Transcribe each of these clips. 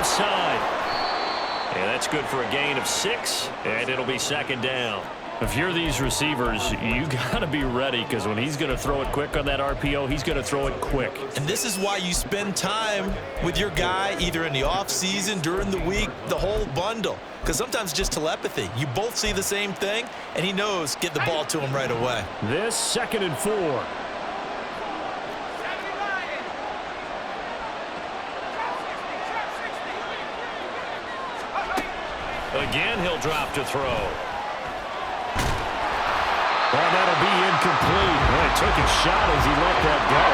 left side. And that's good for a gain of 6, and it'll be second down. If you're these receivers, you got to be ready, because when he's going to throw it quick on that RPO, he's going to throw it quick. And this is why you spend time with your guy either in the offseason, during the week, the whole bundle. Because sometimes it's just telepathy. You both see the same thing, and he knows get the ball to him right away. This 2nd and 4. Again, he'll drop to throw. Well, that'll be incomplete. Well, he took a shot as he let that go.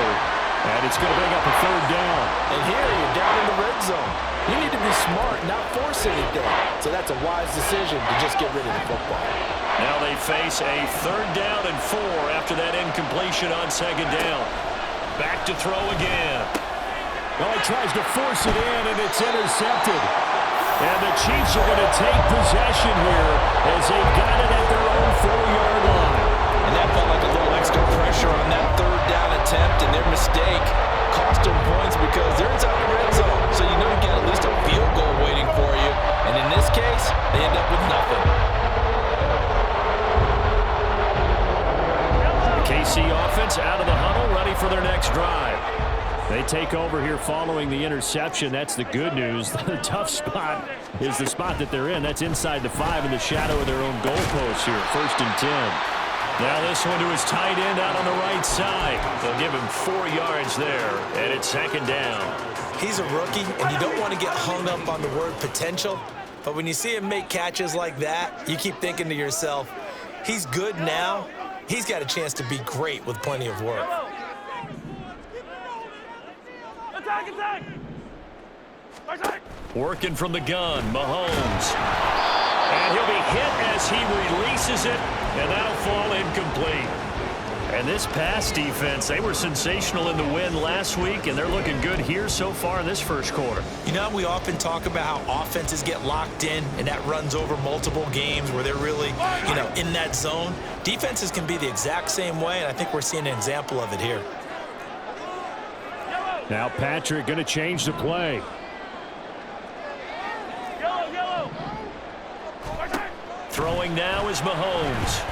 And it's going to bring up a 3rd down. And here you're down in the red zone. You need to be smart, not force anything. So that's a wise decision to just get rid of the football. Now they face a 3rd down and 4 after that incompletion on 2nd down. Back to throw again. Well, he tries to force it in, and it's intercepted. And the Chiefs are going to take possession here as they've got it at their own 4-yard line. And that felt like a little extra pressure on that 3rd down attempt, and their mistake cost them points because they're inside the red zone. So you know you get at least a field goal waiting for you. And in this case, they end up with nothing. The KC offense out of the huddle, ready for their next drive. They take over here following the interception. That's the good news. The tough spot is the spot that they're in. That's inside the 5 in the shadow of their own goalpost here. 1st and 10. Now this one to his tight end out on the right side. They'll give him 4 yards there, and it's 2nd down. He's a rookie, and you don't want to get hung up on the word potential. But when you see him make catches like that, you keep thinking to yourself, he's good now. He's got a chance to be great with plenty of work. Working from the gun, Mahomes. And he'll be hit as he releases it, and that'll fall incomplete. And this pass defense, they were sensational in the win last week, and they're looking good here so far in this 1st quarter. You know, we often talk about how offenses get locked in, and that runs over multiple games where they're really, in that zone. Defenses can be the exact same way, and I think we're seeing an example of it here. Now Patrick going to change the play. Throwing now is Mahomes.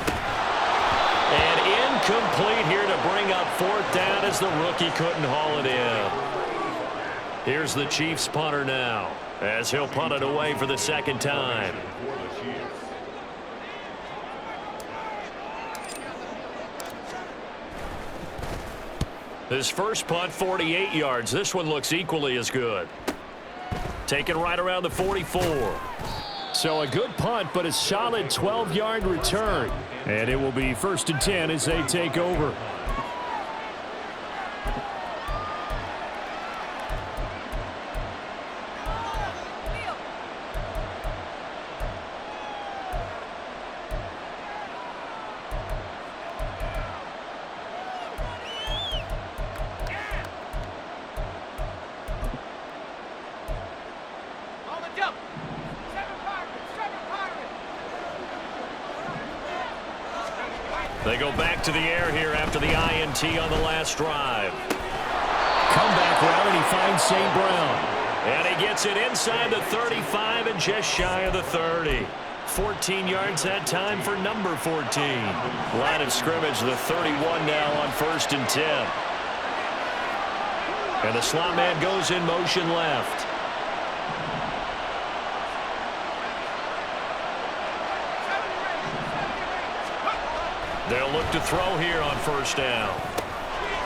And incomplete here to bring up 4th down as the rookie couldn't haul it in. Here's the Chiefs punter now as he'll punt it away for the 2nd time. His first punt, 48 yards. This one looks equally as good. Taken right around the 44. So a good punt, but a solid 12-yard return. And it will be 1st and 10 as they take over. They go back to the air here after the INT on the last drive. Comeback route, and he finds St. Brown. And he gets it inside the 35 and just shy of the 30. 14 yards that time for number 14. Line of scrimmage, the 31 now on 1st and 10. And the slot man goes in motion left. They'll look to throw here on 1st down.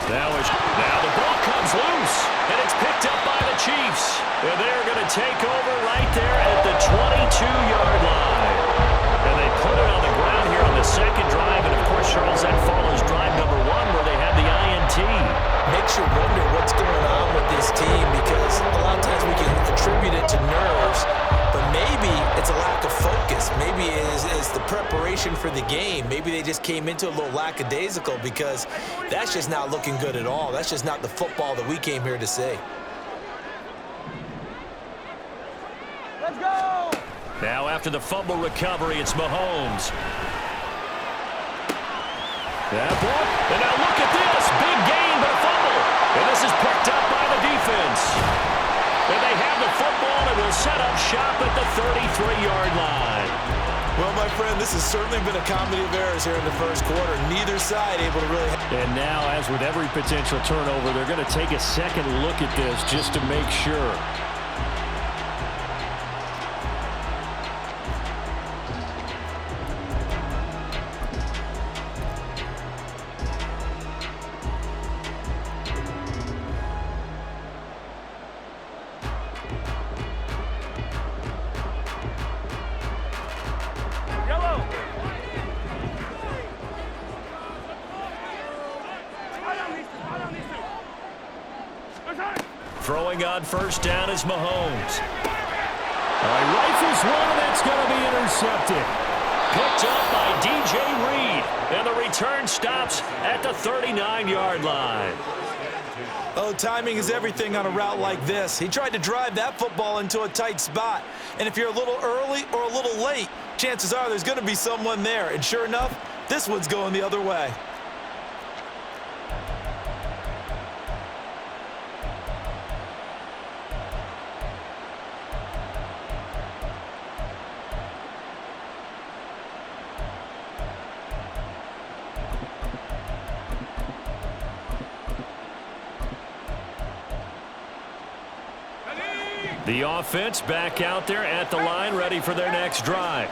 Now the ball comes loose, and it's picked up by the Chiefs. And they're going to take over right there at the 22-yard line. And they put it on the ground here on the 2nd drive. And, of course, Charles, that follows drive number 1 where they had the INT. Makes you wonder what's going on with this team because a lot of times we can attribute it to nerves, but maybe it's a lack of focus. Maybe it's the preparation for the game. Maybe they just came into a little lackadaisical because that's just not looking good at all. That's just not the football that we came here to see. Let's go! Now after the fumble recovery, it's Mahomes. That block, and now look at this. Big gain, but a fumble. And this is picked up by the defense. And they have the football, and we'll set up shop at the 33-yard line. Well, my friend, this has certainly been a comedy of errors here in the first quarter. Neither side able to really... And now, as with every potential turnover, they're going to take a second look at this just to make sure. Throwing on first down is Mahomes. He rifles one, and it's going to be intercepted. Picked up by DJ Reed, and the return stops at the 39-yard line. Oh, timing is everything on a route like this. He tried to drive that football into a tight spot. And if you're a little early or a little late, chances are there's going to be someone there. And sure enough, this one's going the other way. The offense back out there at the line, ready for their next drive.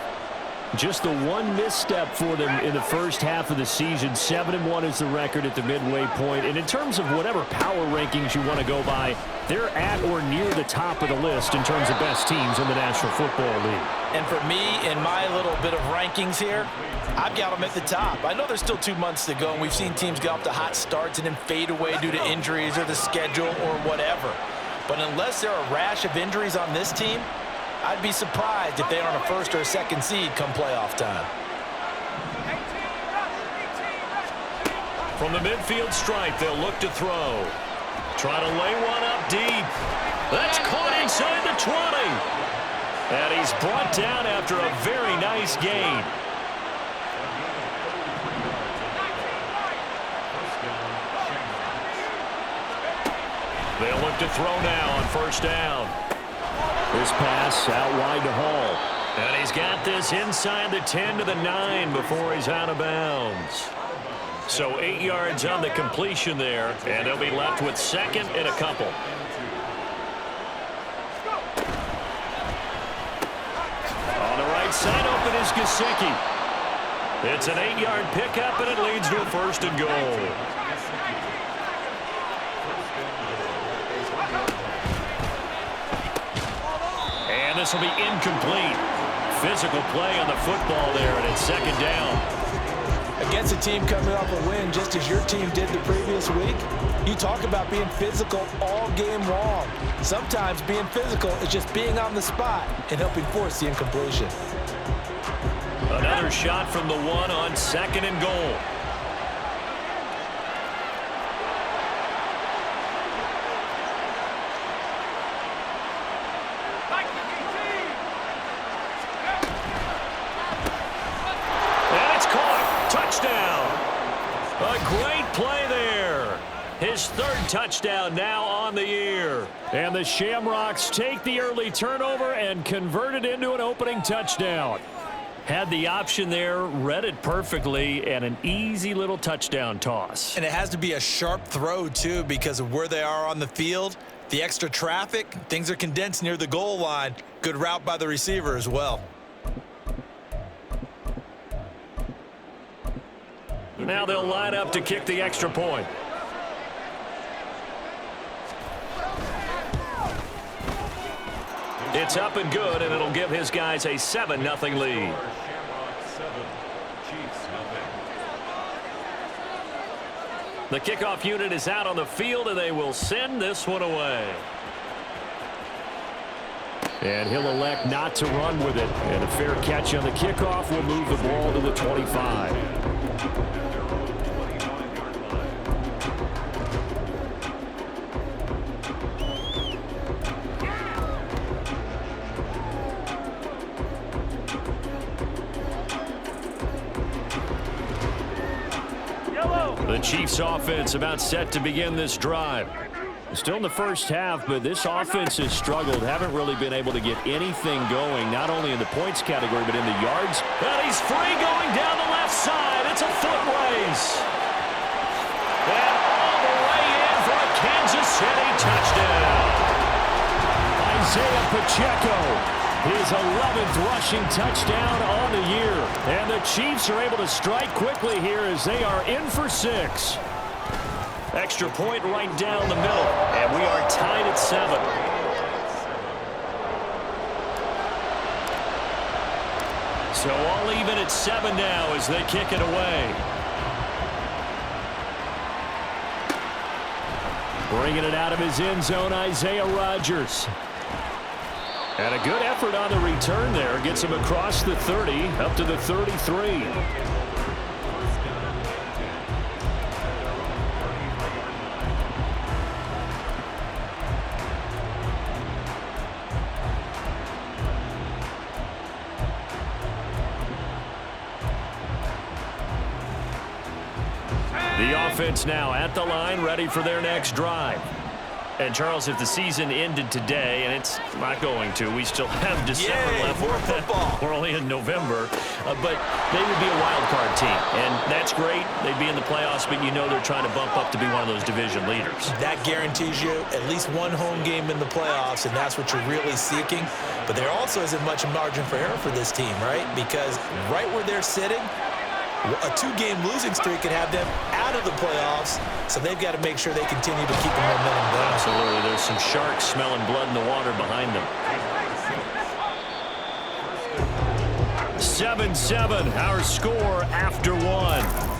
Just the one misstep for them in the first half of the season. 7-1 is the record at the midway point. And in terms of whatever power rankings you want to go by, they're at or near the top of the list in terms of best teams in the National Football League. And for me, in my little bit of rankings here, I've got them at the top. I know there's still 2 months to go, and we've seen teams get off to hot starts and then fade away due to injuries or the schedule or whatever. But unless there are a rash of injuries on this team, I'd be surprised if they aren't a first or a second seed come playoff time. From the midfield stripe, they'll look to throw. Try to lay one up deep. That's caught inside the 20. And he's brought down after a very nice gain. They'll look to throw now on first down. This pass out wide to Hall. And he's got this inside the 10 to the 9 before he's out of bounds. So 8 yards on the completion there, and they'll be left with second and a couple. On the right side, open is Gesicki. It's an 8-yard pickup, and it leads to a first and goal. And this will be incomplete. Physical play on the football there, and it's second down. Against a team coming off a win, just as your team did the previous week, you talk about being physical all game long. Sometimes being physical is just being on the spot and helping force the incompletion. Another shot from the one on second and goal. His third touchdown now on the year. And the Shamrocks take the early turnover and convert it into an opening touchdown. Had the option there, read it perfectly, and an easy little touchdown toss. And it has to be a sharp throw, too, because of where they are on the field. The extra traffic, things are condensed near the goal line. Good route by the receiver as well. Now they'll line up to kick the extra point. It's up and good, and it'll give his guys a 7-0 lead. The kickoff unit is out on the field, and they will send this one away. And he'll elect not to run with it. And a fair catch on the kickoff will move the ball to the 25. The Chiefs offense about set to begin this drive. Still in the first half, but this offense has struggled. Haven't really been able to get anything going, not only in the points category, but in the yards. And he's free going down the left side. It's a foot race. And all the way in for a Kansas City touchdown. Isaiah Pacheco, his 11th rushing touchdown on the year. And the Chiefs are able to strike quickly here as they are in for 6. Extra point right down the middle, and we are tied at 7. So all even at 7 now as they kick it away. Bringing it out of his end zone, Isaiah Rodgers. And a good effort on the return there. Gets him across the 30, up to the 33. The offense now at the line, ready for their next drive. And, Charles, if the season ended today, and it's not going to, we still have December left. More football. We're only in November. But they would be a wild card team. And that's great. They'd be in the playoffs, but you know they're trying to bump up to be one of those division leaders. That guarantees you at least one home game in the playoffs, and that's what you're really seeking. But there also isn't much margin for error for this team, right? Because right where they're sitting, a 2-game losing streak could have them out of the playoffs, so they've got to make sure they continue to keep the momentum going. Absolutely. There's some sharks smelling blood in the water behind them. 7-7, our score after 1.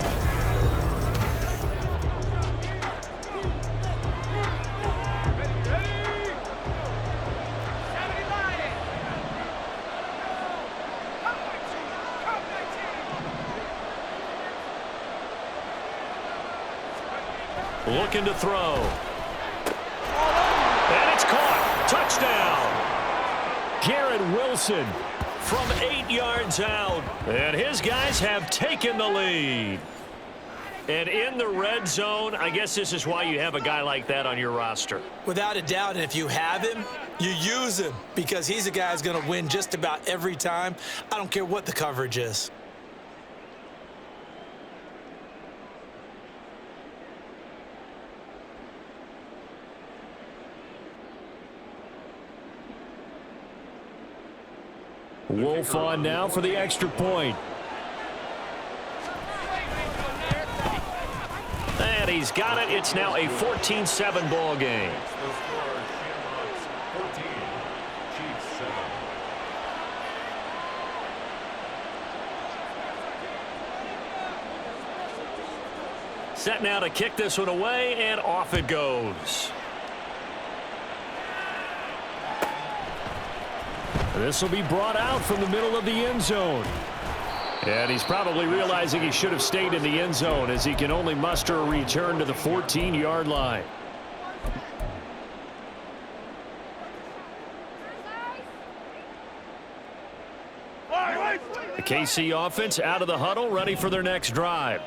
Looking to throw. And it's caught. Touchdown. Garrett Wilson from 8 yards out. And his guys have taken the lead. And in the red zone, I guess this is why you have a guy like that on your roster. Without a doubt, and if you have him, you use him because he's a guy who's going to win just about every time. I don't care what the coverage is. Wolf on now for the extra point. And he's got it. It's now a 14-7 ball game. Set now to kick this one away, and off it goes. This will be brought out from the middle of the end zone. And he's probably realizing he should have stayed in the end zone as he can only muster a return to the 14-yard line. The KC offense out of the huddle, ready for their next drive.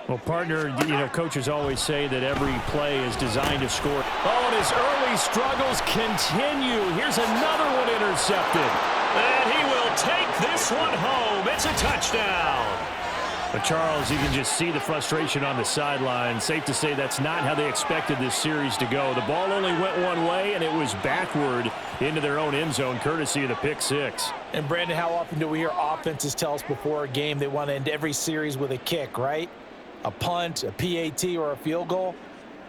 Well, partner, coaches always say that every play is designed to score. Oh, and his early struggles continue. Here's another one intercepted. And he will take this one home. It's a touchdown. But, Charles, you can just see the frustration on the sideline. Safe to say that's not how they expected this series to go. The ball only went one way, and it was backward into their own end zone, courtesy of the pick six. And, Brandon, how often do we hear offenses tell us before a game they want to end every series with a kick, right? A punt, a PAT, or a field goal.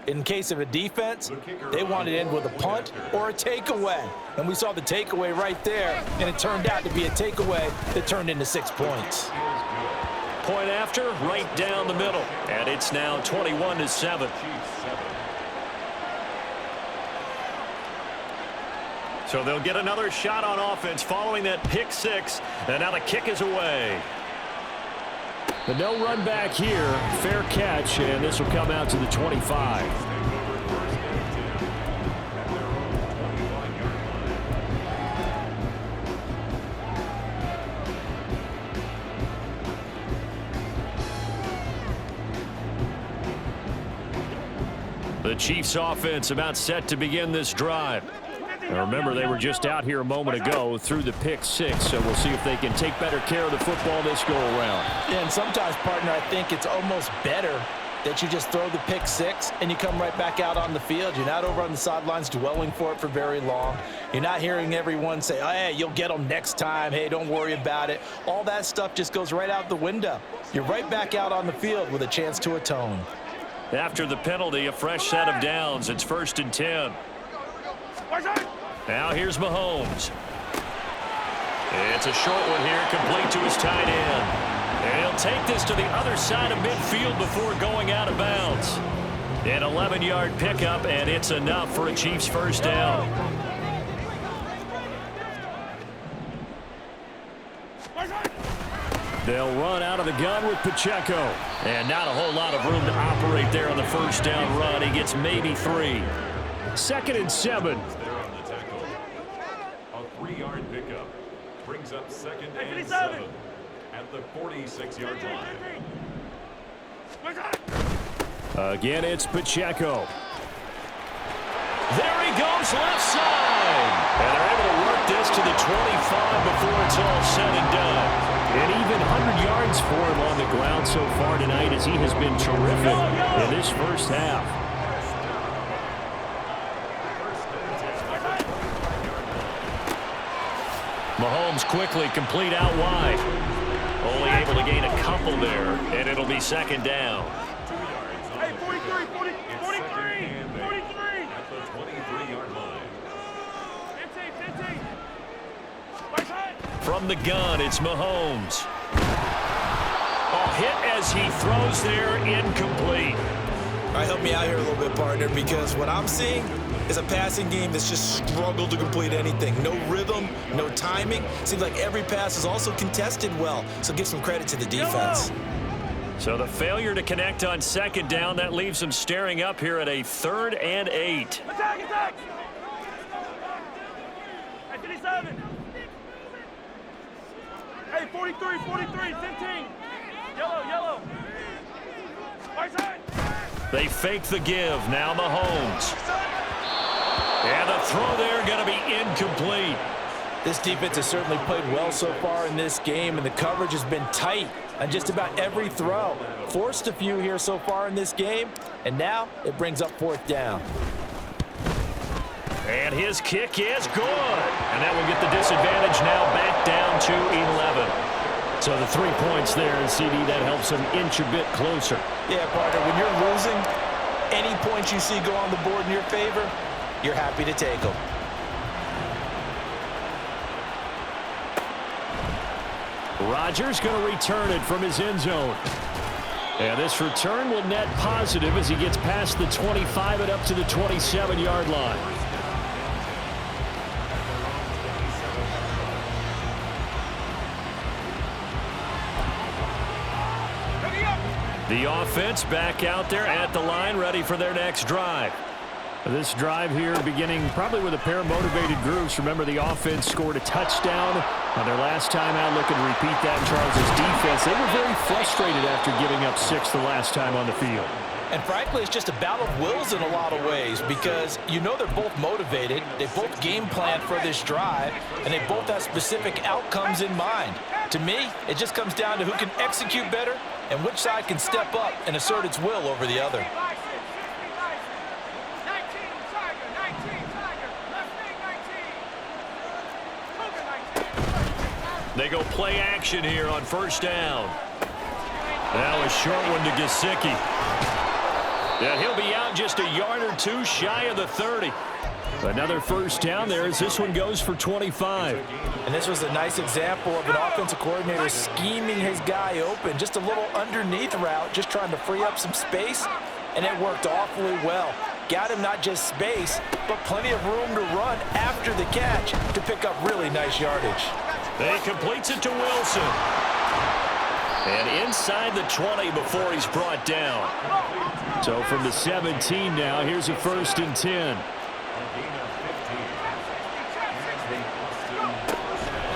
In case of a defense, they want to end with a punt or a takeaway. And we saw the takeaway right there, and it turned out to be a takeaway that turned into 6 points. Point after, right down the middle. And it's now 21-7. So they'll get another shot on offense following that pick six. And now the kick is away. But no run back here. Fair catch, and this will come out to the 25. The Chiefs offense about set to begin this drive. Now remember, they were just out here a moment ago through the pick six, so we'll see if they can take better care of the football this go around. Yeah, and sometimes, partner, I think it's almost better that you just throw the pick six and you come right back out on the field. You're not over on the sidelines dwelling for it for very long. You're not hearing everyone say, oh, hey, you'll get them next time. Hey, don't worry about it. All that stuff just goes right out the window. You're right back out on the field with a chance to atone. After the penalty, a fresh set of downs. It's 1st and 10. Now here's Mahomes. It's a short one here, complete to his tight end. And he'll take this to the other side of midfield before going out of bounds. An 11-yard pickup, and it's enough for a Chiefs first down. They'll run out of the gun with Pacheco. And not a whole lot of room to operate there on the first down run. He gets maybe 3. 2nd and 7. A 3-yard pickup brings up 2nd and 7 at the 46-yard line. Again, it's Pacheco. There he goes, left side. And they're able to work this to the 25 before it's all said and done. And even 100 yards for him on the ground so far tonight, as he has been terrific in this first half. Mahomes quickly complete out wide. Only able to gain a couple there, and it'll be 2nd down. Hey, 43, 43. At the 23-yard line. 15. From the gun, it's Mahomes. Hit as he throws there, incomplete. All right, help me out here a little bit, partner, because what I'm seeing is a passing game that's just struggled to complete anything. No rhythm, no timing. Seems like every pass is also contested well, so give some credit to the defense. So the failure to connect on 2nd down, that leaves them staring up here at a 3rd and 8. Attack! Hey, 57. Hey, 43, 15. Yellow. Right side. They fake the give. Now Mahomes. And the throw there going to be incomplete. This defense has certainly played well so far in this game, and the coverage has been tight on just about every throw. Forced a few here so far in this game, and now it brings up 4th down. And his kick is good. And that will get the disadvantage now back down to 11. So the 3 points there, and CD, that helps him inch a bit closer. Yeah, partner, when you're losing, any points you see go on the board in your favor, you're happy to take them. Rodgers going to return it from his end zone. And this return will net positive as he gets past the 25 and up to the 27-yard line. The offense back out there at the line, ready for their next drive. This drive here beginning probably with a pair of motivated groups. Remember, the offense scored a touchdown on their last time out. Looking to repeat that in Charles' defense. They were very frustrated after giving up 6 the last time on the field. And frankly, it's just a battle of wills in a lot of ways, because you know they're both motivated, they both game planned for this drive, and they both have specific outcomes in mind. To me, it just comes down to who can execute better and which side can step up and assert its will over the other. They go play action here on 1st down. Now a short one to Gesicki. And he'll be out just a yard or 2 shy of the 30. Another 1st down there as this one goes for 25. And this was a nice example of an offensive coordinator scheming his guy open. Just a little underneath route, just trying to free up some space, and it worked awfully well. Got him not just space, but plenty of room to run after the catch to pick up really nice yardage. They completes it to Wilson. And inside the 20 before he's brought down. So from the 17 now, here's a 1st and 10.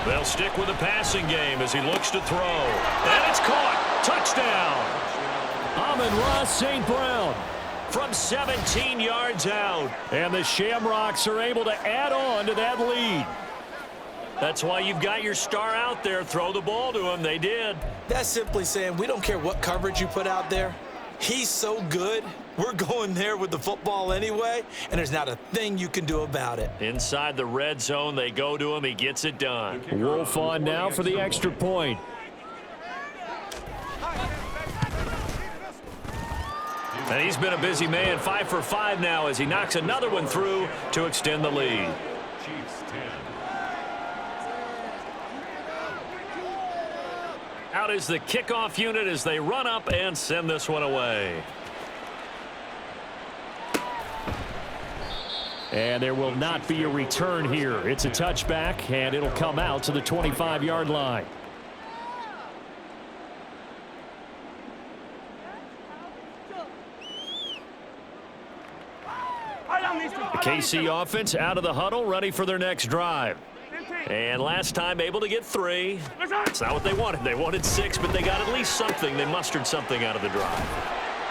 They'll stick with the passing game as he looks to throw. And it's caught. Touchdown. Amon-Ra St. Brown. from 17 yards out. And the Shamrocks are able to add on to that lead. That's why you've got your star out there. Throw the ball to him. They did. That's simply saying we don't care what coverage you put out there. He's so good. We're going there with the football anyway, and there's not a thing you can do about it. Inside the red zone, they go to him. He gets it done. Wolf on now for the extra point. And he's been a busy man, 5 for 5 now as he knocks another one through to extend the lead. Chiefs 10. Out is the kickoff unit as they run up and send this one away. And there will not be a return here. It's a touchback, and it'll come out to the 25-yard line. The KC offense out of the huddle, ready for their next drive. And last time able to get 3. It's not what they wanted. They wanted 6, but they got at least something. They mustered something out of the drive.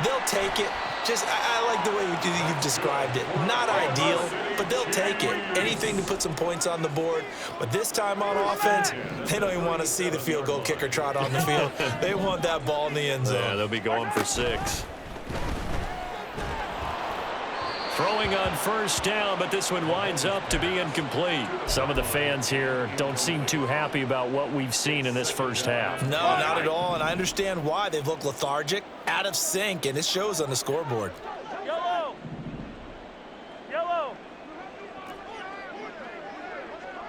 They'll take it. I like the way you've described it. Not ideal, but they'll take it. Anything to put some points on the board. But this time on offense, they don't even want to see the field goal kicker trot on the field. They want that ball in the end zone. Yeah, they'll be going for 6. Throwing on first down, but this one winds up to be incomplete. Some of the fans here don't seem too happy about what we've seen in this first half. No, not at all, and I understand why. They've looked lethargic, out of sync, and it shows on the scoreboard. Yellow. Yellow.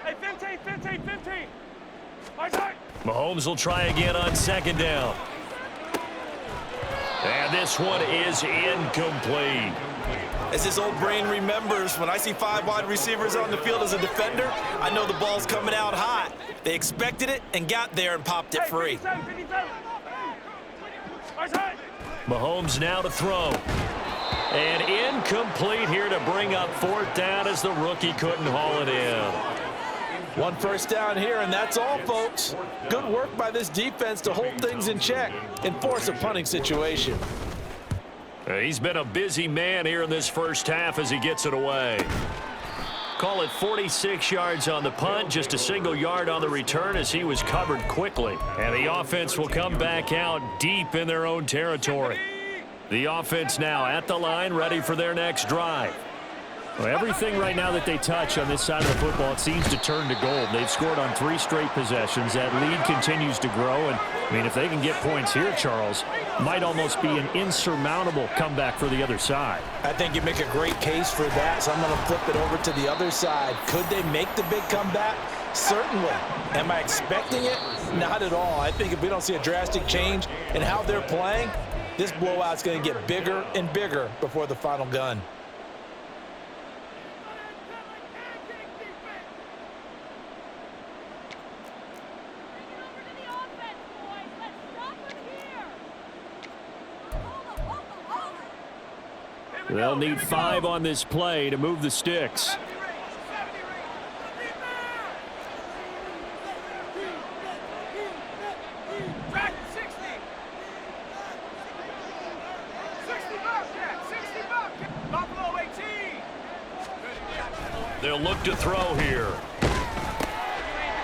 Hey, 15. My side. Mahomes will try again on second down. And this one is incomplete. As his old brain remembers, when I see 5 wide receivers on the field as a defender, I know the ball's coming out hot. They expected it and got there and popped it free. 57. My side. Mahomes now to throw. And incomplete here to bring up 4th down as the rookie couldn't haul it in. 1 first down here, and that's all, folks. Good work by this defense to hold things in check and force a punting situation. He's been a busy man here in this first half as he gets it away. Call it 46 yards on the punt, just a single yard on the return as he was covered quickly. And the offense will come back out deep in their own territory. The offense now at the line, ready for their next drive. Well, everything right now that they touch on this side of the football, it seems to turn to gold. They've scored on 3 straight possessions. That lead continues to grow. And, I mean, if they can get points here, Charles, might almost be an insurmountable comeback for the other side. I think you make a great case for that, so I'm going to flip it over to the other side. Could they make the big comeback? Certainly. Am I expecting it? Not at all. I think if we don't see a drastic change in how they're playing, this blowout's going to get bigger and bigger before the final gun. They'll need 5 on this play to move the sticks. They'll look to throw here.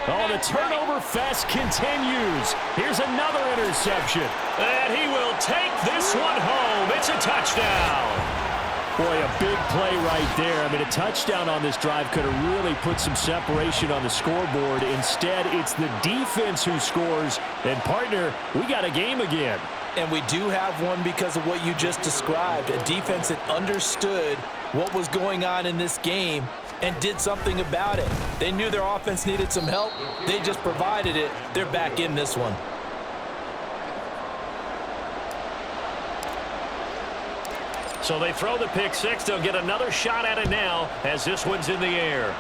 Oh, the turnover fest continues. Here's another interception. And he will take this one home. It's a touchdown. Boy, a big play right there. I mean, a touchdown on this drive could have really put some separation on the scoreboard. Instead, it's the defense who scores. And, partner, we got a game again. And we do have one because of what you just described. A defense that understood what was going on in this game and did something about it. They knew their offense needed some help. They just provided it. They're back in this one. So they throw the pick 6. They'll get another shot at it now as this one's in the air.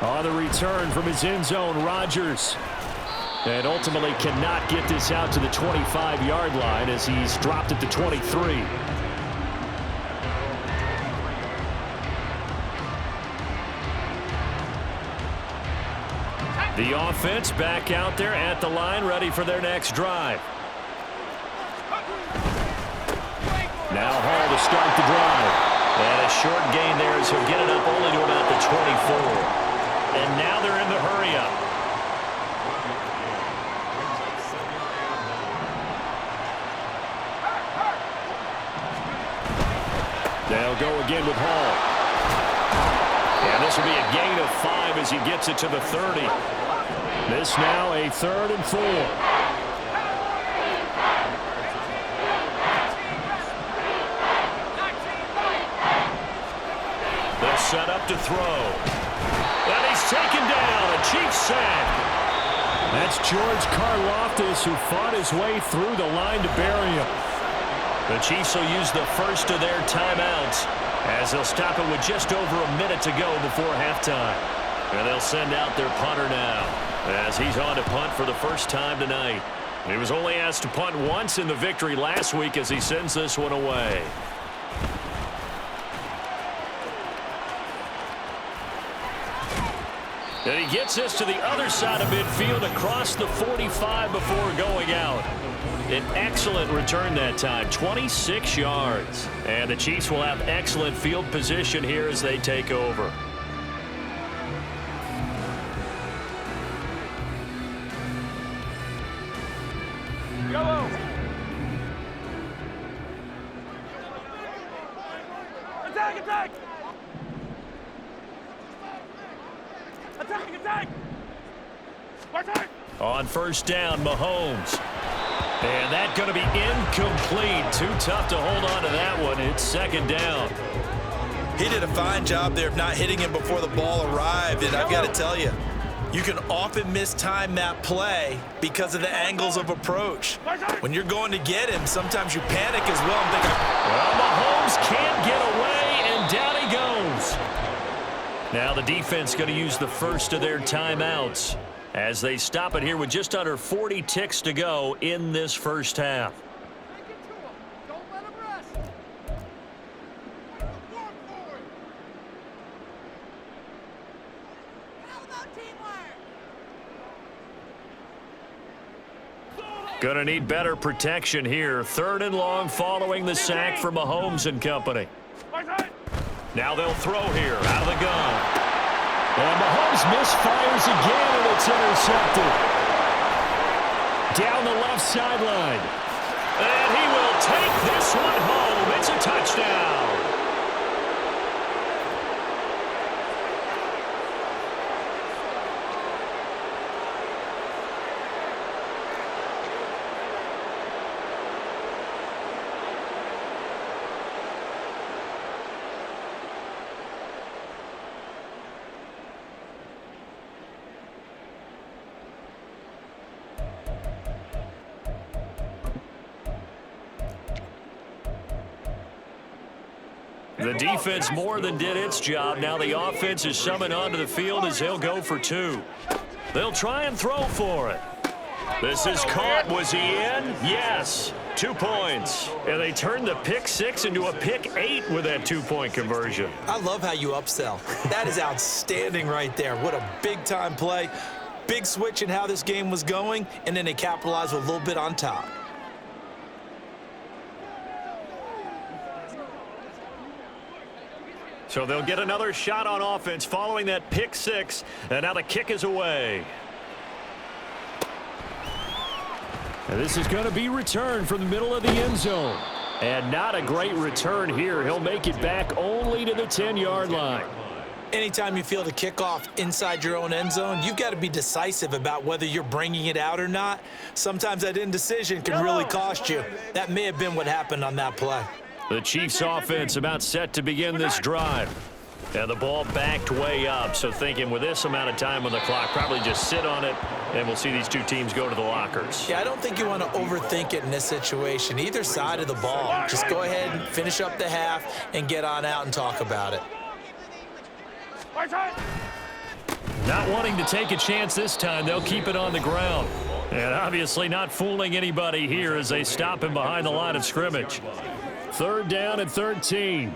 On the return from his end zone, Rodgers. And ultimately cannot get this out to the 25-yard line as he's dropped at the 23. The offense back out there at the line, ready for their next drive. Now Hall to start the drive. And a short gain there as he'll get it up only to about the 24. And now they're in the hurry-up. They'll go again with Hall. And this will be a gain of 5 as he gets it to the 30. This now a 3rd and 4. They'll set up to throw. And he's taken down. A Chiefs sack. That's George Karlaftis who fought his way through the line to bury him. The Chiefs will use the first of their timeouts as they'll stop it with just over a minute to go before halftime. And they'll send out their punter now as he's on to punt for the first time tonight. He was only asked to punt once in the victory last week as he sends this one away. And he gets this to the other side of midfield across the 45 before going out. An excellent return that time, 26 yards. And the Chiefs will have excellent field position here as they take over. Yellow. Attack, attack. Attack, attack. Attack. On first down, Mahomes. And that's going to be incomplete. Too tough to hold on to that one. It's second down. He did a fine job there of not hitting him before the ball arrived. And I've got to tell you, you can often mistime that play because of the angles of approach. When you're going to get him, sometimes you panic as well. I'm thinking, well, Mahomes can't get away, and down he goes. Now the defense going to use the first of their timeouts as they stop it here with just under 40 ticks to go in this first half. Don't let him rest. How about teamwork? Gonna need better protection here. 3rd and long following the sack for Mahomes and company. Now they'll throw here out of the gun. And Mahomes misfires again, and it's intercepted. Down the left sideline. And he will take this one home. It's a touchdown. The defense more than did its job. Now the offense is summoned onto the field as they'll go for 2. They'll try and throw for it. This is caught. Was he in? Yes. 2 points. And they turned the pick 6 into a pick 8 with that 2-point conversion. I love how you upsell. That is outstanding right there. What a big-time play. Big switch in how this game was going, and then they capitalized with a little bit on top. So they'll get another shot on offense following that pick 6. And now the kick is away. And this is going to be returned from the middle of the end zone. And not a great return here. He'll make it back only to the 10-yard line. Anytime you feel the kickoff inside your own end zone, you've got to be decisive about whether you're bringing it out or not. Sometimes that indecision can really cost you. That may have been what happened on that play. The Chiefs offense about set to begin this drive. And the ball backed way up, so thinking with this amount of time on the clock, probably just sit on it, and we'll see these two teams go to the lockers. Yeah, I don't think you want to overthink it in this situation. Either side of the ball. Just go ahead and finish up the half and get on out and talk about it. Not wanting to take a chance this time, they'll keep it on the ground. And obviously not fooling anybody here as they stop him behind the line of scrimmage. 3rd down and 13.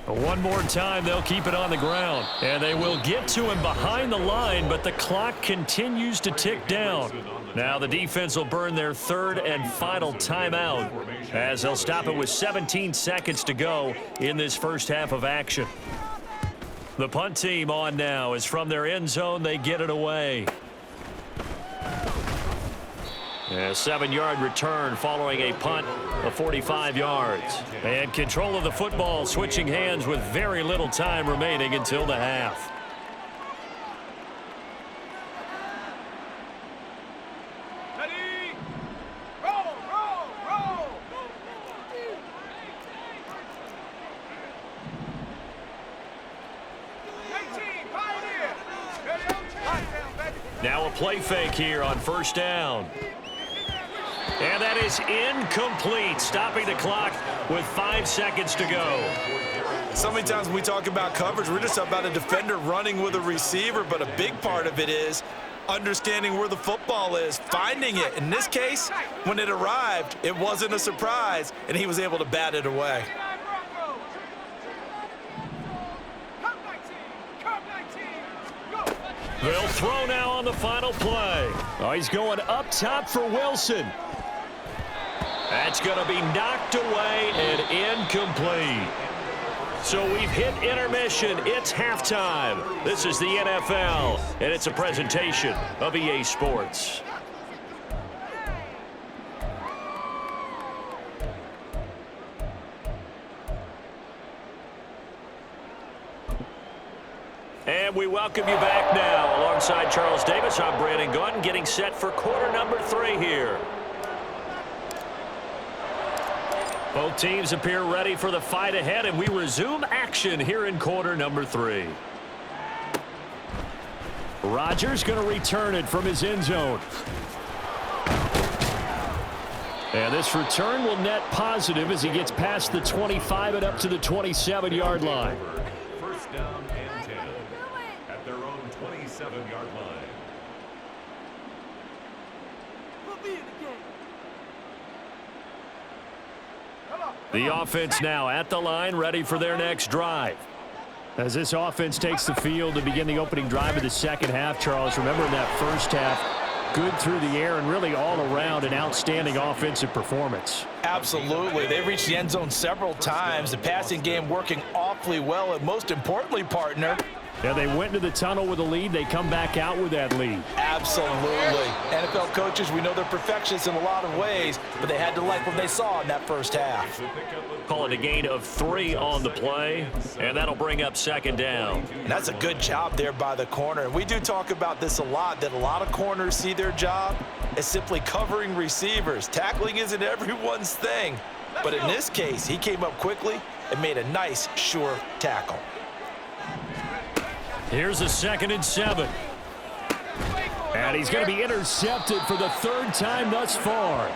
One more time, they'll keep it on the ground. And they will get to him behind the line, but the clock continues to tick down. Now the defense will burn their third and final timeout as they'll stop it with 17 seconds to go in this first half of action. The punt team on now is from their end zone. They get it away. A 7-yard return following a punt of 45 yards. And control of the football switching hands with very little time remaining until the half. Ready? Roll, roll, roll. 19, Pioneer. Touchdown, baby. Now a play fake here on first down. And that is incomplete, stopping the clock with 5 seconds to go. So many times when we talk about coverage, we're just about a defender running with a receiver, but a big part of it is understanding where the football is, finding it. In this case, when it arrived, it wasn't a surprise, and he was able to bat it away. They'll throw now on the final play. Oh, he's going up top for Wilson. That's going to be knocked away and incomplete. So we've hit intermission. It's halftime. This is the NFL, and it's a presentation of EA Sports. And we welcome you back now. Alongside Charles Davis, I'm Brandon Gunn, getting set for quarter number 3 here. Both teams appear ready for the fight ahead, and we resume action here in quarter number 3. Rodgers going to return it from his end zone. And this return will net positive as he gets past the 25 and up to the 27-yard line. First down and 10 at their own 27-yard line. The offense now at the line, ready for their next drive. As this offense takes the field to begin the opening drive of the second half, Charles, remember in that first half, good through the air and really all around an outstanding offensive performance. Absolutely. They reached the end zone several times. The passing game working awfully well, and most importantly, partner, Yeah, they went into the tunnel with a lead. They come back out with that lead. absolutely. NFL coaches, we know they're perfectionists in a lot of ways, but they had to like what they saw in that first half. Call it a gain of 3 on the play, and that'll bring up second down. And that's a good job there by the corner. And we do talk about this a lot, that a lot of corners see their job as simply covering receivers. Tackling isn't everyone's thing. But in this case, he came up quickly and made a nice, sure tackle. Here's a 2nd and 7. And he's going to be intercepted for the 3rd time thus far.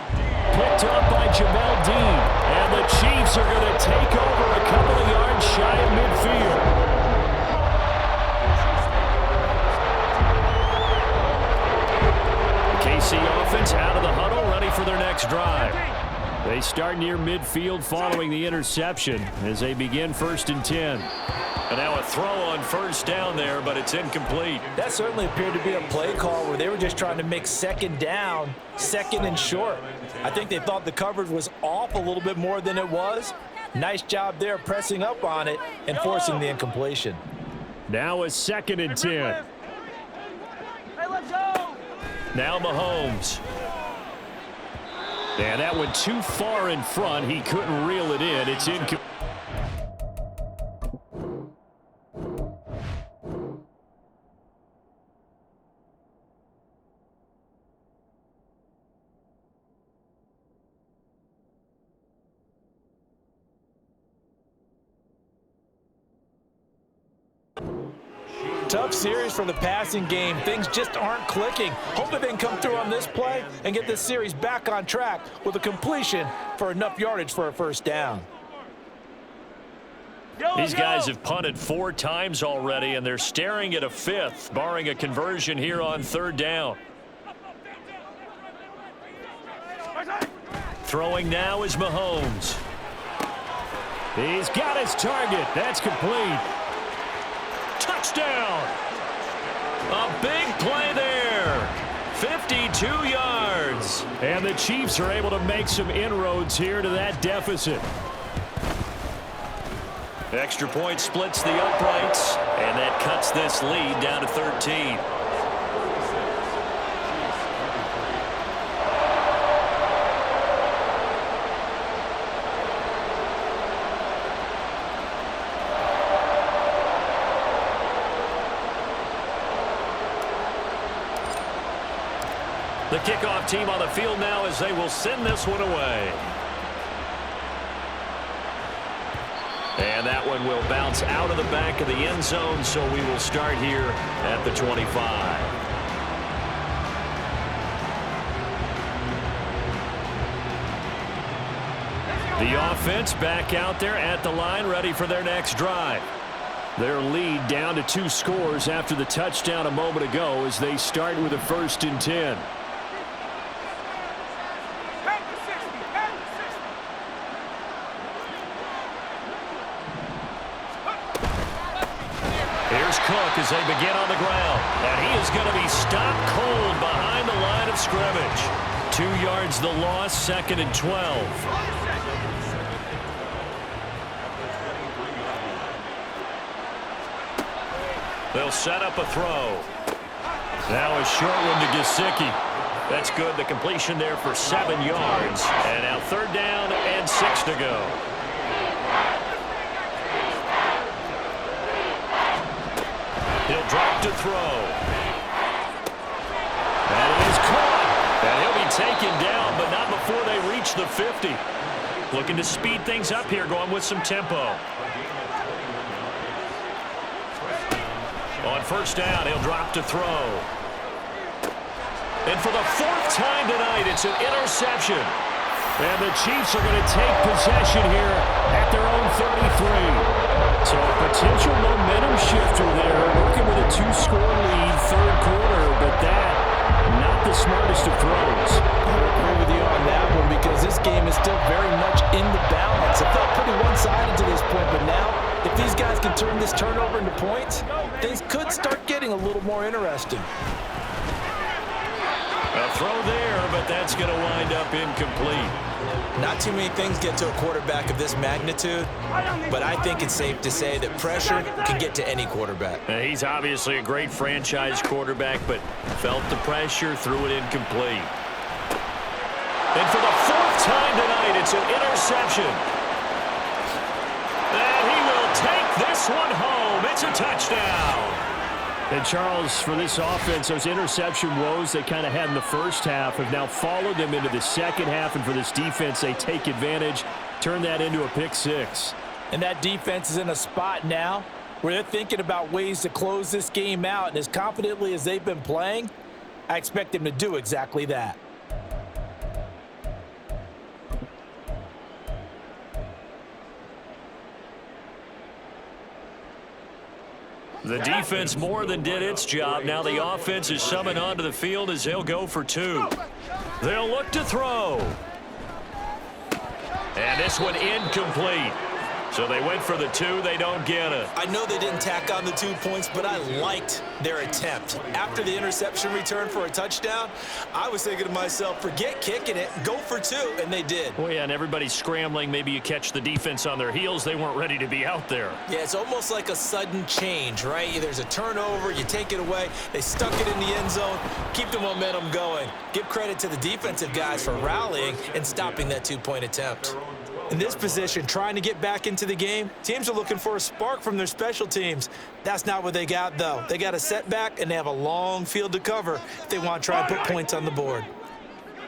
Picked up by Jamel Dean. And the Chiefs are going to take over a couple of yards shy of midfield. The KC offense out of the huddle, ready for their next drive. They start near midfield following the interception as they begin 1st and 10. And now a throw on first down there, but it's incomplete. That certainly appeared to be a play call where they were just trying to make 2nd down, 2nd and short. I think they thought the coverage was off a little bit more than it was. Nice job there pressing up on it and forcing the incompletion. Now a 2nd and 10. Hey, let's go. Now Mahomes. And that went too far in front. He couldn't reel it in. It's incomplete. Tough series for the passing game. Things just aren't clicking. Hopefully they can come through on this play and get this series back on track with a completion for enough yardage for a 1st down. These guys have punted 4 times already, and they're staring at a 5th, barring a conversion here on 3rd down. Throwing now is Mahomes. He's got his target. That's complete. Touchdown. A big play there. 52 yards. And the Chiefs are able to make some inroads here to that deficit. Extra point splits the uprights, and that cuts this lead down to 13. The kickoff team on the field now as they will send this one away. And that one will bounce out of the back of the end zone, so we will start here at the 25. The offense back out there at the line, ready for their next drive. Their lead down to 2 scores after the touchdown a moment ago as they start with a 1st and 10. Cook as they begin on the ground, and he is going to be stopped cold behind the line of scrimmage. 2 yards the loss, 2nd and 12. They'll set up a throw. Now a short one to Gesicki. That's good. The completion there for 7 yards. And now 3rd down and 6 to go. He'll drop to throw. And it is caught. And he'll be taken down, but not before they reach the 50. Looking to speed things up here, going with some tempo. On 1st down, he'll drop to throw. And for the 4th time tonight, it's an interception. And the Chiefs are going to take possession here at their own 33. So a potential momentum shifter there, working with a 2-score lead, 3rd quarter, but that, not the smartest of throws. I agree with you on that one because this game is still very much in the balance. It felt pretty one-sided to this point, but now, if these guys can turn this turnover into points, things could start getting a little more interesting. A throw there, but that's going to wind up incomplete. Not too many things get to a quarterback of this magnitude, but I think it's safe to say that pressure can get to any quarterback. He's obviously a great franchise quarterback, but felt the pressure, threw it incomplete. And for the 4th time tonight, it's an interception. And he will take this one home. It's a touchdown. And Charles, for this offense, those interception woes they kind of had in the first half have now followed them into the second half. And for this defense, they take advantage, turn that into a pick 6. And that defense is in a spot now where they're thinking about ways to close this game out. And as confidently as they've been playing, I expect them to do exactly that. The defense more than did its job. Now the offense is summoned onto the field as they'll go for 2. They'll look to throw. And this one incomplete. So they went for the 2. They don't get it. I know they didn't tack on the 2 points, but I liked their attempt. After the interception return for a touchdown, I was thinking to myself, forget kicking it, go for 2, and they did. Well, yeah, and everybody's scrambling. Maybe you catch the defense on their heels. They weren't ready to be out there. Yeah, it's almost like a sudden change, right? There's a turnover, you take it away, they stuck it in the end zone, keep the momentum going. Give credit to the defensive guys for rallying and stopping that 2-point attempt. In this position, trying to get back into the game, teams are looking for a spark from their special teams. That's not what they got, though. They got a setback, and they have a long field to cover if they want to try and put points on the board.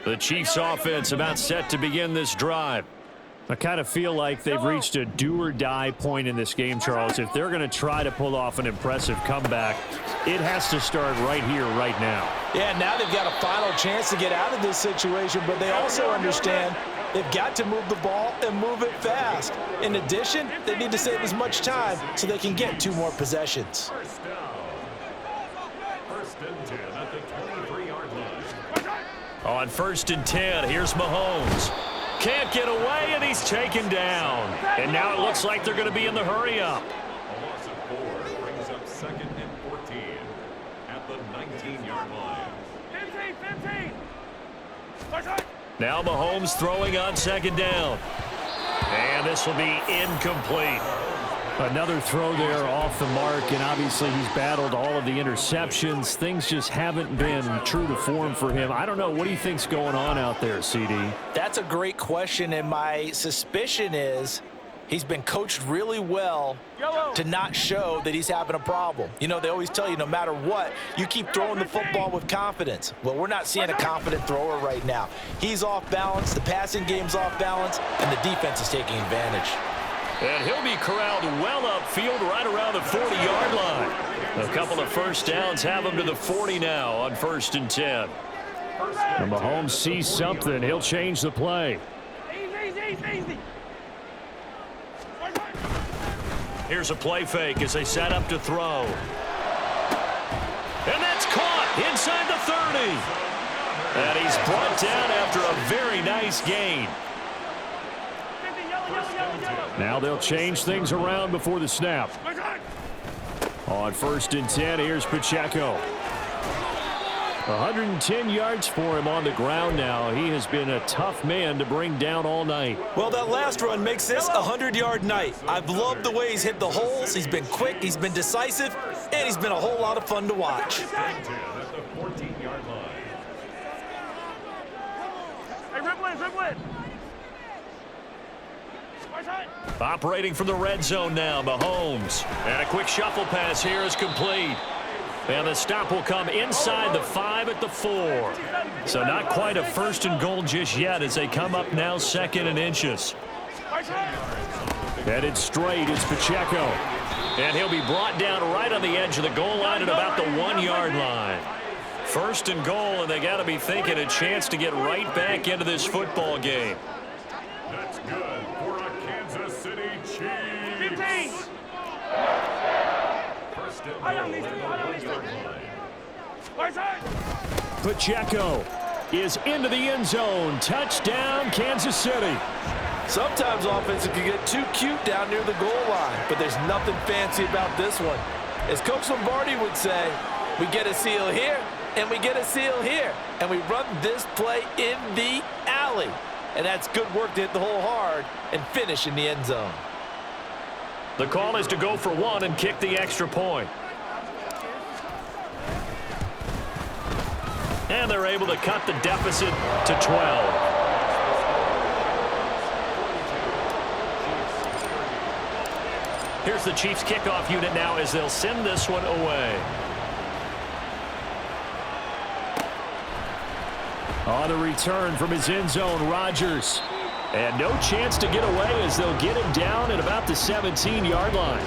The Chiefs offense about set to begin this drive. I kind of feel like they've reached a do-or-die point in this game, Charles. If they're going to try to pull off an impressive comeback, it has to start right here, right now. Yeah, now they've got a final chance to get out of this situation, but they also understand they've got to move the ball and move it fast. In addition, they need to save as much time so they can get 2 more possessions. First down. 1st and 10 at the 23-yard line. On 1st and 10, here's Mahomes. can't get away, and he's taken down. And now it looks like they're going to be in the hurry-up. A loss of 4 brings up 2nd and 14 at the 19-yard line. 15. Now Mahomes throwing on 2nd down. And this will be incomplete. Another throw there off the mark, and obviously he's battled all of the interceptions. Things just haven't been true to form for him. I don't know. What do you think's going on out there, CD? That's a great question, and my suspicion is he's been coached really well to not show that he's having a problem. You know, they always tell you no matter what, you keep throwing the football with confidence. Well, we're not seeing a confident thrower right now. He's off balance, the passing game's off balance, and the defense is taking advantage. And he'll be corralled well upfield right around the 40-yard line. A couple of first downs have him to the 40 now on 1st and 10. And Mahomes sees something. He'll change the play. Easy. Here's a play fake as they set up to throw. And that's caught inside the 30. And he's brought down after a very nice gain. Now they'll change things around before the snap. On 1st and 10, here's Pacheco. 110 yards for him on the ground now. He has been a tough man to bring down all night. Well, that last run makes this a 100-yard night. I've loved the way he's hit the holes. He's been quick, he's been decisive, and he's been a whole lot of fun to watch. At the 14-yard line. Hey, rip it. Operating from the red zone now, Mahomes. And a quick shuffle pass here is complete. And the stop will come inside the 5 at the 4. So not quite a 1st and goal just yet as they come up now 2nd and inches. Headed straight is Pacheco. And he'll be brought down right on the edge of the goal line at about the 1-yard line. 1st and goal, and they got to be thinking a chance to get right back into this football game. That's good for a Kansas City Chiefs. 15. First and goal at the 1-yard line. Pacheco is into the end zone. Touchdown, Kansas City. Sometimes offenses can get too cute down near the goal line, but there's nothing fancy about this one. As Coach Lombardi would say, we get a seal here, and we get a seal here, and we run this play in the alley. And that's good work to hit the hole hard and finish in the end zone. The call is to go for 1 and kick the extra point. And they're able to cut the deficit to 12. Here's the Chiefs kickoff unit now as they'll send this one away. On the return from his end zone, Rodgers. And no chance to get away as they'll get him down at about the 17-yard line.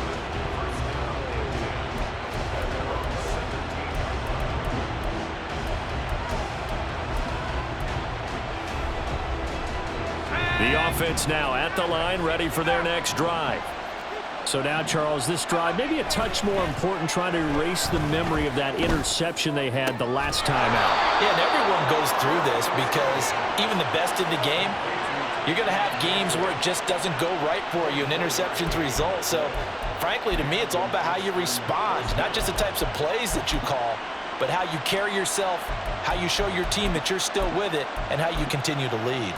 The offense now at the line, ready for their next drive. So now, Charles, this drive maybe a touch more important, trying to erase the memory of that interception they had the last time out. Yeah, and everyone goes through this because even the best in the game, you're going to have games where it just doesn't go right for you, and interceptions result. So, frankly, to me, it's all about how you respond, not just the types of plays that you call, but how you carry yourself, how you show your team that you're still with it, and how you continue to lead.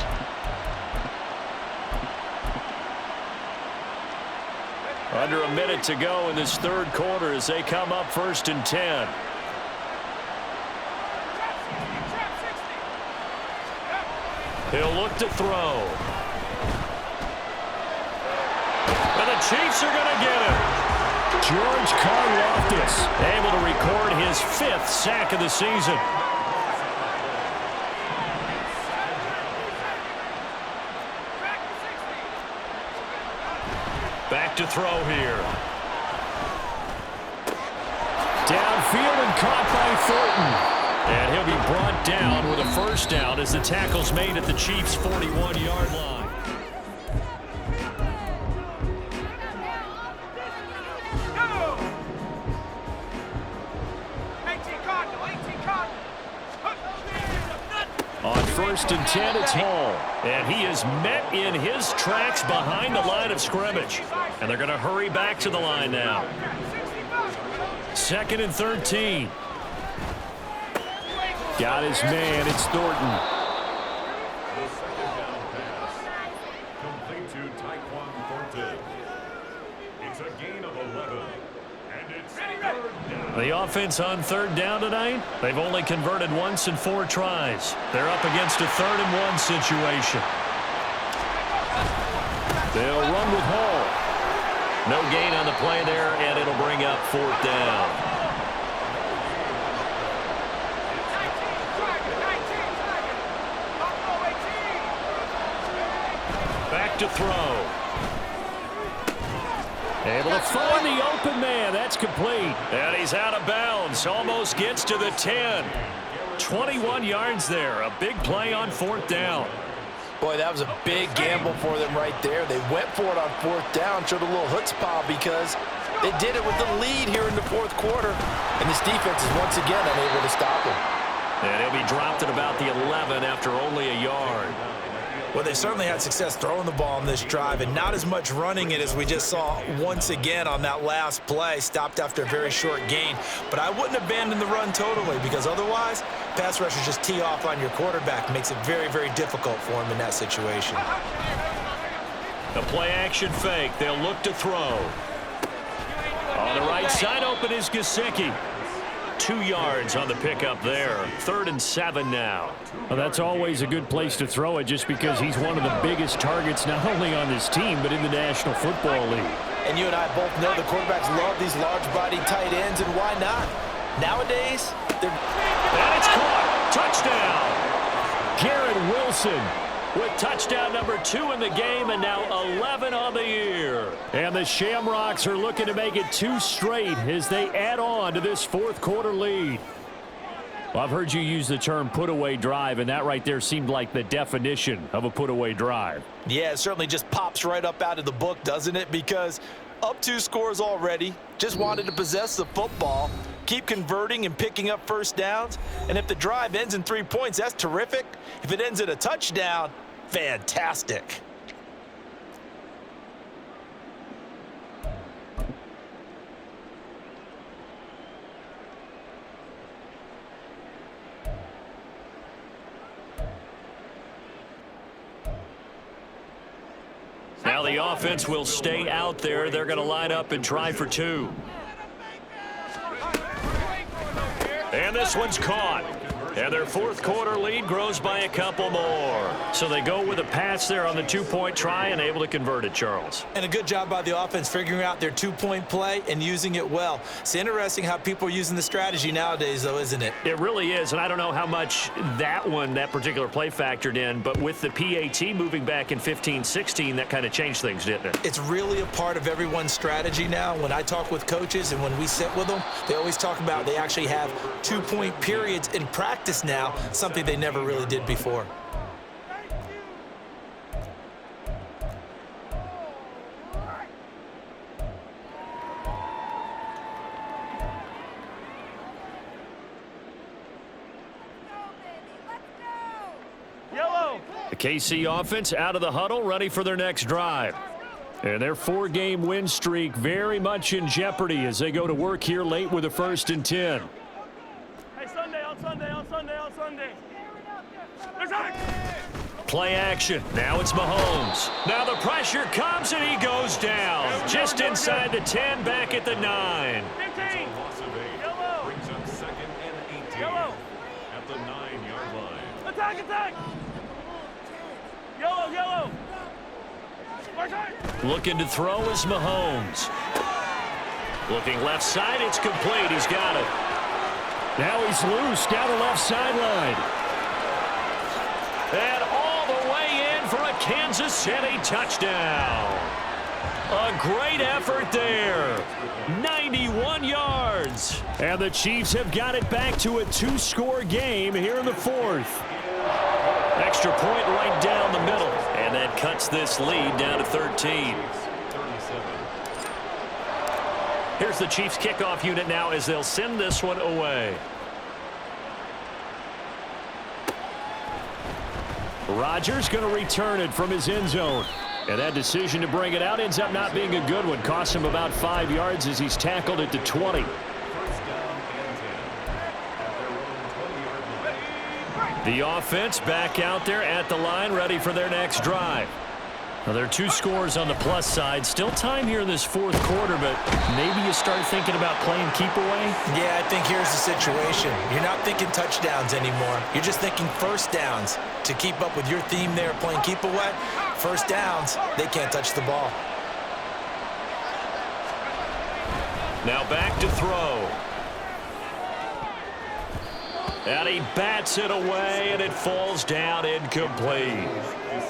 Under a minute to go in this third quarter as they come up 1st and 10. He'll look to throw. And the Chiefs are going to get him. George Karlaftis able to record his 5th sack of the season. Back to throw here. Downfield and caught by Thornton. And he'll be brought down with a first down as the tackle's made at the Chiefs' 41-yard line. Go! 18 Cardinal. On 1st and 10. It's Hall. And he is met in his tracks behind the line of scrimmage. And they're going to hurry back to the line now. 2nd and 13. Got his man. It's Thornton. The second down pass. Complete to Tyquan Thornton. It's a gain of 11. And it's 3rd down. The offense on 3rd down tonight, they've only converted once in 4 tries. They're up against a 3rd and 1 situation. They'll run with Hall. No gain on the play there, and it'll bring up 4th down. Back to throw. Able to find the open man. That's complete. And he's out of bounds. Almost gets to the 10. 21 yards there. A big play on 4th down. Boy, that was a big gamble for them right there. They went for it on 4th down, showed a little chutzpah because they did it with the lead here in the 4th quarter. And this defense is once again unable to stop him. And he'll be dropped at about the 11 after only a yard. Well, they certainly had success throwing the ball on this drive and not as much running it as we just saw once again on that last play. Stopped after a very short gain. But I wouldn't abandon the run totally because otherwise, pass rushers just tee off on your quarterback. Makes it very, very difficult for him in that situation. The play action fake. They'll look to throw. On the right side open is Gesicki. 2 yards on the pickup there. 3rd and 7 now. Well, that's always a good place to throw it just because he's one of the biggest targets not only on this team but in the National Football League. And you and I both know the quarterbacks love these large-bodied tight ends, and why not? Nowadays, they're... And it's caught. Touchdown. Garrett Wilson with touchdown number 2 in the game and now 11 on the year. And the Shamrocks are looking to make it 2 straight as they add on to this 4th quarter lead. Well, I've heard you use the term put-away drive, and that right there seemed like the definition of a put-away drive. Yeah, it certainly just pops right up out of the book, doesn't it? Because up 2 scores already, just wanted to possess the football, keep converting and picking up first downs. And if the drive ends in 3 points, that's terrific. If it ends in a touchdown, fantastic. Now the offense will stay out there. They're going to line up and try for 2. And this one's caught. And their 4th quarter lead grows by a couple more. So they go with a pass there on the 2-point try and able to convert it, Charles. And a good job by the offense figuring out their 2-point play and using it well. It's interesting how people are using the strategy nowadays, though, isn't it? It really is, and I don't know how much that particular play factored in, but with the PAT moving back in 15-16, that kind of changed things, didn't it? It's really a part of everyone's strategy now. When I talk with coaches and when we sit with them, they always talk about they actually have 2-point periods in practice now, something they never really did before. Yellow. The KC offense out of the huddle, ready for their next drive. And their 4-game win streak very much in jeopardy as they go to work here late with a 1st and 10. Hey, Sunday, on Sunday, on Sunday, on Sunday. There's a... Play action. Now it's Mahomes. Now the pressure comes and he goes down. Just inside the 10, back at the 9. 15. Loss of 8. Yellow. Brings up 2nd and 18. Yellow. At the 9-yard line. Attack, attack. Yellow, yellow. March hard. Looking to throw is Mahomes. Looking left side, it's complete. He's got it. Now he's loose down the left sideline. And all the way in for a Kansas City touchdown. A great effort there. 91 yards. And the Chiefs have got it back to a 2-score game here in the 4th. Extra point right down the middle. And that cuts this lead down to 13. Here's the Chiefs kickoff unit now as they'll send this one away. Rodgers going to return it from his end zone. And that decision to bring it out ends up not being a good one. Costs him about 5 yards as he's tackled at the 20. The offense back out there at the line, ready for their next drive. Now, there are 2 scores on the plus side. Still time here in this fourth quarter, but maybe you start thinking about playing keep away? Yeah, I think here's the situation. You're not thinking touchdowns anymore. You're just thinking first downs. To keep up with your theme there, playing keep away, first downs, they can't touch the ball. Now back to throw. And he bats it away, and it falls down incomplete.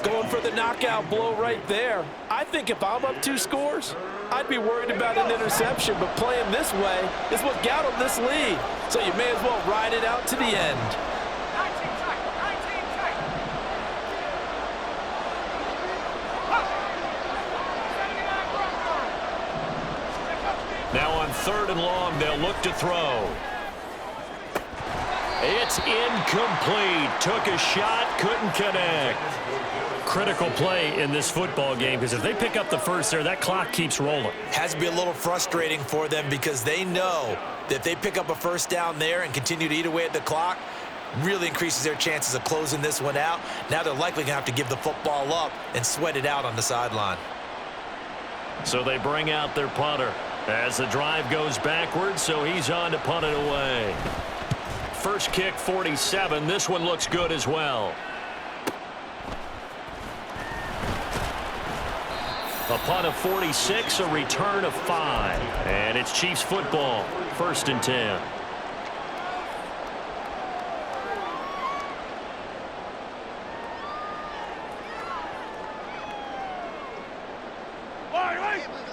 Going for the knockout blow right there. I think if I'm up 2 scores, I'd be worried about an interception, but playing this way is what got him this lead. So you may as well ride it out to the end. Now on 3rd and long, they'll look to throw. It's incomplete. Took a shot, couldn't connect. Critical play in this football game, because if they pick up the first there, that clock keeps rolling. Has to be a little frustrating for them because they know that if they pick up a first down there and continue to eat away at the clock, really increases their chances of closing this one out. Now they're likely going to have to give the football up and sweat it out on the sideline. So they bring out their punter as the drive goes backwards, so he's on to punt it away. First kick, 47. This one looks good as well. A punt of 46, a return of 5. And it's Chiefs football, 1st and 10.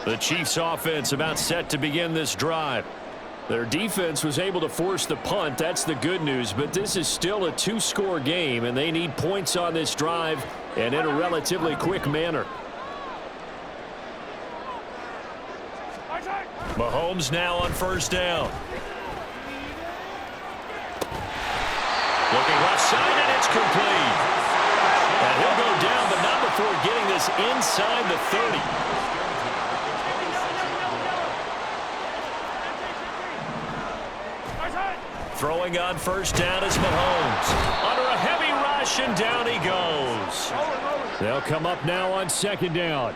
The Chiefs offense about set to begin this drive. Their defense was able to force the punt. That's the good news. But this is still a 2-score game, and they need points on this drive and in a relatively quick manner. Mahomes now on 1st down. Looking left side, and it's complete. And he'll go down, but not before getting this inside the 30. Throwing on 1st down is Mahomes. Under a heavy rush, and down he goes. They'll come up now on 2nd down.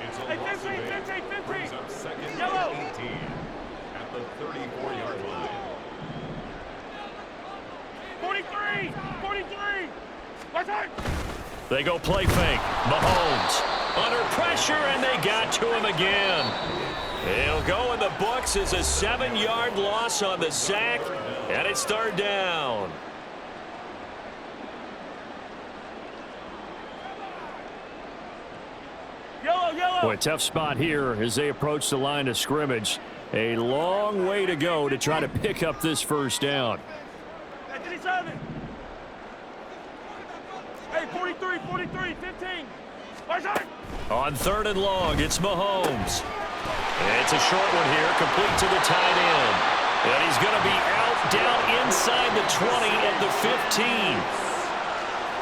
It's a loss of 8. Brings up 2nd and 18 at the 34-yard line. 43! 43! Left side! They go play fake. Mahomes under pressure, and they got to him again. He'll go in the books as a 7-yard loss on the sack, and it's 3rd down. Yellow! Boy, tough spot here as they approach the line of scrimmage. A long way to go to try to pick up this 1st down. 57! Hey, 43, 15! Right side! On 3rd and long, it's Mahomes. It's a short one here, complete to the tight end. And he's going to be out down inside the 20 at the 15.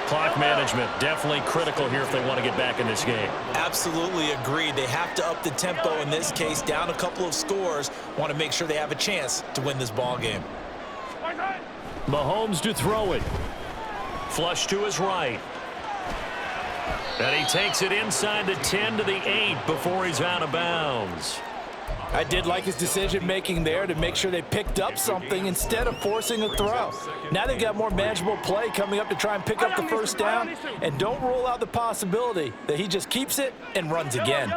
Clock management definitely critical here if they want to get back in this game. Absolutely agreed. They have to up the tempo in this case, down a couple of scores. Want to make sure they have a chance to win this ball game. Mahomes to throw it. Flush to his right. And he takes it inside the 10 to the 8 before he's out of bounds. I did like his decision-making there to make sure they picked up something instead of forcing a throw. Now they've got more manageable play coming up to try and pick up the 1st down, and don't rule out the possibility that he just keeps it and runs again.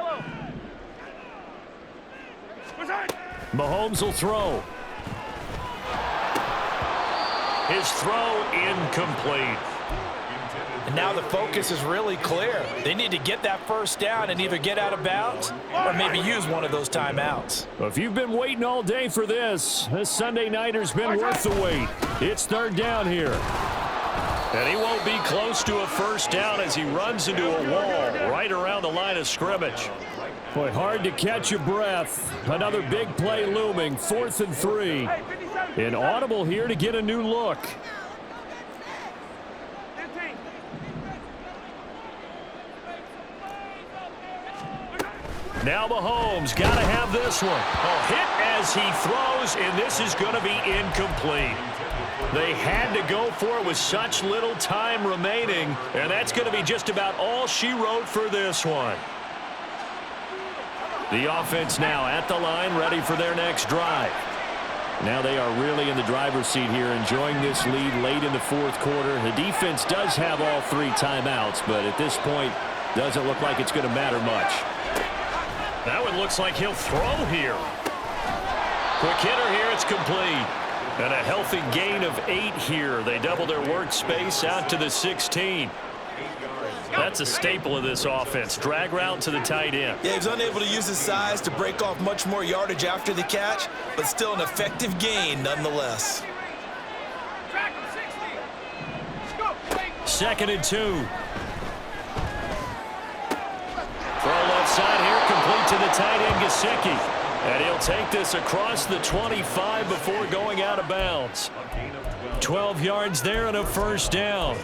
Mahomes will throw. His throw incomplete. And now the focus is really clear. They need to get that 1st down and either get out of bounds or maybe use one of those timeouts. Well, if you've been waiting all day for this Sunday nighter's been worth the wait. It's 3rd down here. And he won't be close to a 1st down as he runs into a wall right around the line of scrimmage. Boy, hard to catch your breath. Another big play looming, 4th and 3. An audible here to get a new look. Now Mahomes got to have this one. A hit as he throws, and this is going to be incomplete. They had to go for it with such little time remaining, and that's going to be just about all she wrote for this one. The offense now at the line, ready for their next drive. Now they are really in the driver's seat here, enjoying this lead late in the fourth quarter. The defense does have all 3 timeouts, but at this point, doesn't look like it's going to matter much. That one looks like he'll throw here. Quick hitter here, it's complete. And a healthy gain of 8 here. They double their workspace out to the 16. That's a staple of this offense. Drag route to the tight end. Yeah, he was unable to use his size to break off much more yardage after the catch, but still an effective gain nonetheless. 2nd and 2. Throw left side here, complete to the tight end, Gesicki. And he'll take this across the 25 before going out of bounds. 12 yards there and a first down.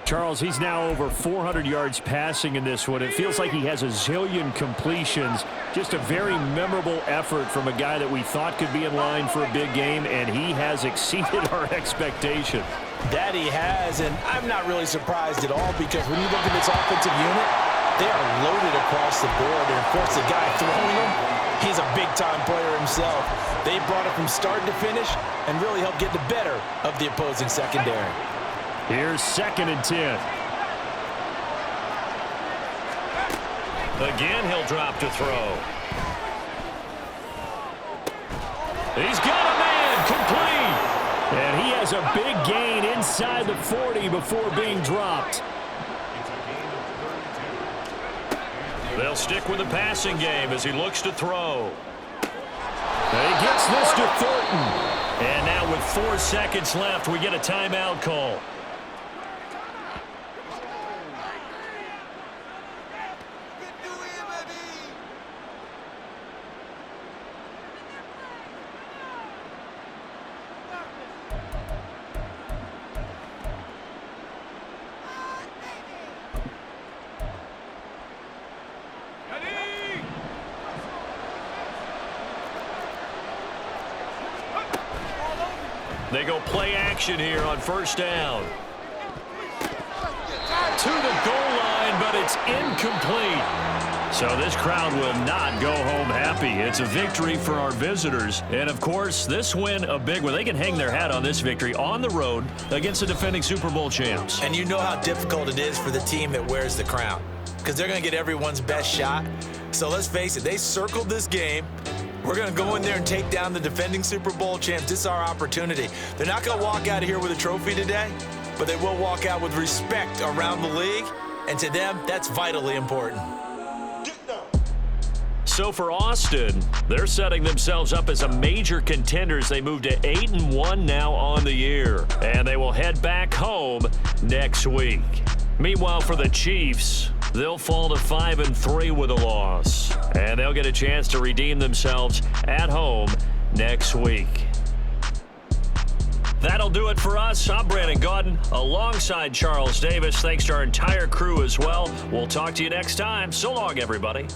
Charles, he's now over 400 yards passing in this one. It feels like he has a zillion completions. Just a very memorable effort from a guy that we thought could be in line for a big game, and he has exceeded our expectation. That he has, and I'm not really surprised at all, because when you look at this offensive unit, they are loaded across the board. And, of course, the guy throwing them, he's a big-time player himself. They brought it from start to finish and really helped get the better of the opposing secondary. Here's 2nd and 10. Again, he'll drop to throw. He's got a man, complete. And he has a big gain inside the 40 before being dropped. They'll stick with the passing game as he looks to throw. And he gets this to Thornton. And now with 4 seconds left, we get a timeout call. They go play action here on first down. To the goal line, but it's incomplete. So this crowd will not go home happy. It's a victory for our visitors. And, of course, this win a big one. They can hang their hat on this victory on the road against the defending Super Bowl champs. And you know how difficult it is for the team that wears the crown, because they're going to get everyone's best shot. So let's face it, they circled this game. We're going to go in there and take down the defending Super Bowl champs. This is our opportunity. They're not going to walk out of here with a trophy today, but they will walk out with respect around the league. And to them, that's vitally important. So for Austin, they're setting themselves up as a major contender as they move to 8-1 now on the year. And they will head back home next week. Meanwhile, for the Chiefs, they'll fall to 5-3 with a loss. And they'll get a chance to redeem themselves at home next week. That'll do it for us. I'm Brandon Gaudin alongside Charles Davis. Thanks to our entire crew as well. We'll talk to you next time. So long, everybody.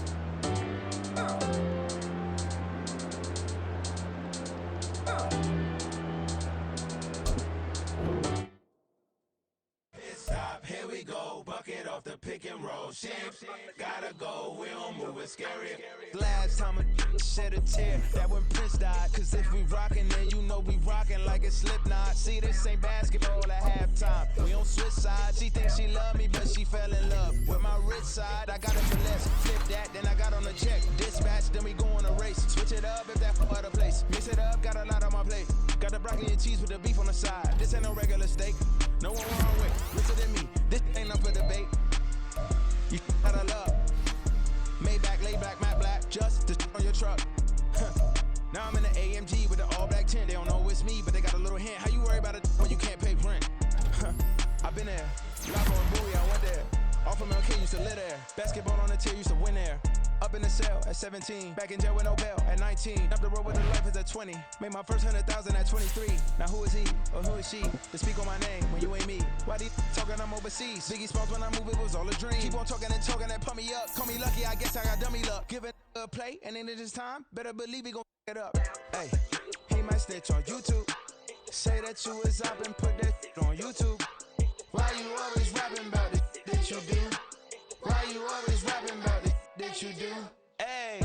Here we go, bucket off the pick and roll. Shapes, gotta go, we don't move it scary. Last time a shed a tear, that when Prince died. Cause if we rockin', then you know we rockin' like a Slipknot. See, this ain't basketball at halftime. We on switch sides. She thinks she love me, but she fell in love with my rich side. I got a finesse, flip that, then I got on a check. Dispatch, then we go on a race. Switch it up if that for other place. Mix it up, got a lot on my plate. Got the broccoli and cheese with the beef on the side. This ain't no regular steak. No one wrong with, richer than me. This ain't up for debate. You out of love. Maybach, laid back, matte black, just to on your truck. Now I'm in the AMG with the all black tint. They don't know it's me, but they got a little hint. How you worry about it when you can't pay rent? I've been there. Lapo and Bowie, I went there. Off of MLK used to live there. Basketball on the tier used to win there. Up in the cell at 17, back in jail with no bail at 19. Up the road with the life is at 20. Made my first 100,000 at 23. Now who is he or who is she to speak on my name when you ain't me? Why they talking I'm overseas? Biggie Smalls when I move it was all a dream. Keep on talking and pump me up. Call me lucky, I guess I got dummy luck. Give it a play and then it's time. Better believe he gon' it up. Hey, he might snitch on YouTube. Say that you was up and put that on YouTube. Why you always rapping about it that you do? Why you always rapping about it that you do? Hey,